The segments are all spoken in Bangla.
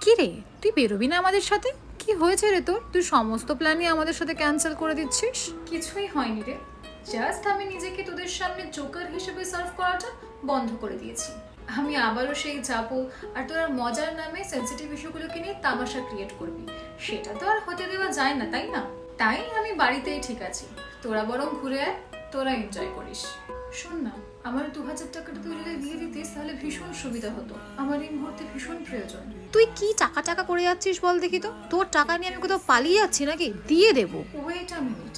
কি রে, তুই বেরোবি না আমাদের সাথে? কি হয়েছে রে তোর? তুই সমস্ত প্ল্যানই আমাদের সাথে ক্যান্সেল করে দিচ্ছিস। কিছুই হয়নি রে, জাস্ট আমি নিজেকে তোদের সামনে জোকার হিসেবে সার্ভ করাটা বন্ধ করে দিয়েছি। আমি আবারও সেই যাবো আর তোরা মজার নামে সেন্সিটিভ ইস্যুগুলোকে নিয়ে তামাশা ক্রিয়েট করবি, সেটা তো আর হতে দেওয়া যায় না, তাই না? তাই আমি বাড়িতেই ঠিক আছি, তোরা বরং ঘুরে আয়, তোরা এনজয় করিস। শোন না, আমার 2000 টাকাটা তুই যদি দিয়ে দিতিস তাহলে ভীষণ সুবিধা হতো, আমার এই মুহূর্তে ভীষণ প্রয়োজন। তুই কি টাকা টাকা করে যাচ্ছিস বল দেখি তো? তোর টাকা নিয়ে আমি কোথাও পালিয়ে যাচ্ছি নাকি? দিয়ে দেবো। ওয়েট আ মিনিট,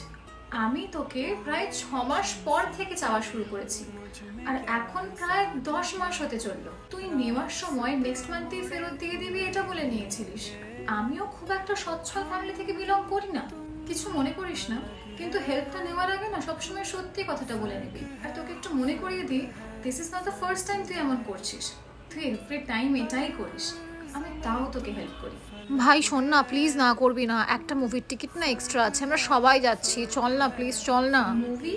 আমি তোকে প্রায় 6 মাস পর থেকে চাওয়া শুরু করেছি, আর এখন প্রায় 10 মাস হতে চললো। তুই নেওয়ার সময় নেক্সট মান্থেই ফেরত দিয়ে দিবি এটা বলে নিয়েছিলিস। আমিও খুব একটা সচ্ছল ফ্যামিলি থেকে বিলং করি না, কিছু মনে করিস না, কিন্তু হেল্পটা নেওয়ার আগে না সবসময় সত্যি কথাটা বলে নিবি। আর তোকে একটু মনে করিয়ে দিই, this is not the first time তুই এমন করছিস, তুই এভরি টাইম এটাই করিস, আমি তাও তোকে হেল্প করি। ভাই শোন না, প্লিজ না করবি না। একটা মুভির টিকিট না এক্সট্রা আছে, আমরা সবাই যাচ্ছি, চল না প্লিজ, চল না। Movie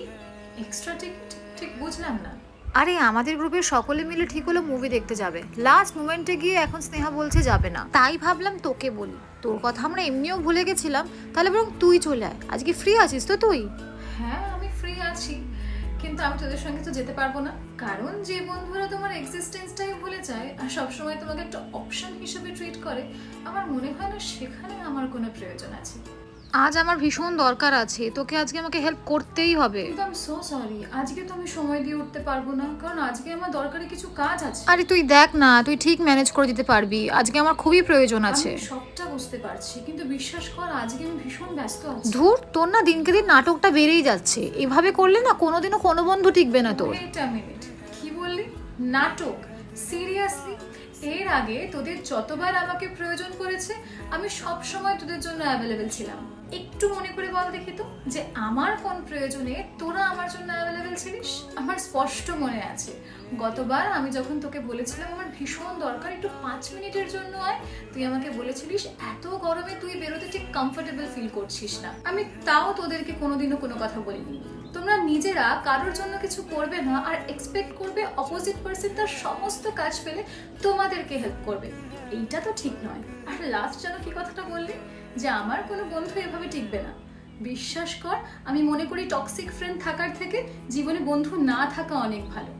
extra ticket? ঠিক বুঝলাম না। আরে আমাদের গ্রুপের সকলে মিলে ঠিক হলো মুভি দেখতে যাবে, লাস্ট মোমেন্টে গিয়ে এখন স্নেহা বলছে যাবে না, তাই ভাবলাম তোকে বলি। তোর কথা আমরা এমনিও ভুলে গেছিলাম, তাহলে বরং তুই চলে আয়। আজকে ফ্রি আছিস তো তুই? হ্যাঁ আমি ফ্রি আছি, কিন্তু আমি তোদের সঙ্গে তো যেতে পারবো না, কারণ যে বন্ধুরা তোমার এক্সিস্টেন্সটাই ভুলে যায় আর সবসময় তোমাকে একটা অপশন হিসেবে ট্রিট করে, আমার মনে হয় না সেখানে আমার কোনো প্রয়োজন আছে। আজ আমার ভীষণ দরকার আছে, তোকে আজকে আমাকে হেল্প করতেই হবে। কিন্তু আমি সো সরি, আজকে তো আমি সময় দিয়ে উঠতে পারবো না, কারণ আজকে আমার দরকারি কিছু কাজ আছে। আরে তুই দেখ না, তুই ঠিক ম্যানেজ করে দিতে পারবি, আজকে আমার খুবই প্রয়োজন আছে। আমি সবটা বুঝতে পারছি, কিন্তু বিশ্বাস কর আজকে আমি ভীষণ ব্যস্ত আছি। ধুর, তোর না দিনকে দিন নাটকটা বেড়েই যাচ্ছে, এভাবে করলে না কোনোদিনও কোনো বন্ধু টিকবে না তোর। ওয়েট আ মিনিট, কি বললি? নাটক? সিরিয়াসলি? এর আগে তোদের যতবার আমাকে প্রয়োজন করেছে আমি সব সময় তোদের জন্য অ্যাভেলেবেল ছিলাম। একটু মনে করে বল দেখি তো, যে আমার কোন প্রয়োজনে তোরা আমার জন্য অ্যাভেলেবেল ছিলিস? আমার স্পষ্ট মনে আছে, গতবার আমি যখন তোকে বলেছিলাম আমার ভীষণ দরকার, একটু 5 মিনিটের জন্য আয়, তুই আমাকে বলেছিলিস এত গরমে তুই বেরোতে ঠিক কমফোর্টেবল ফিল করছিস না। আমি তাও তোদেরকে কোনোদিনও কোনো কথা বলিনি। তোমরা নিজেরা কারোর জন্য কিছু করবে না আর এক্সপেক্ট করবে অপোজিট পার্সন তার সমস্ত কাজ ফেলে তোমাদেরকে হেল্প করবে, এইটা তো ঠিক নয়। আর লাস্ট যেন কি কথাটা বললি, যে আমার কোনো বন্ধু এভাবে টিকবে না। বিশ্বাস কর, আমি মনে করি টক্সিক ফ্রেন্ড থাকার থেকে জীবনে বন্ধু না থাকা অনেক ভালো।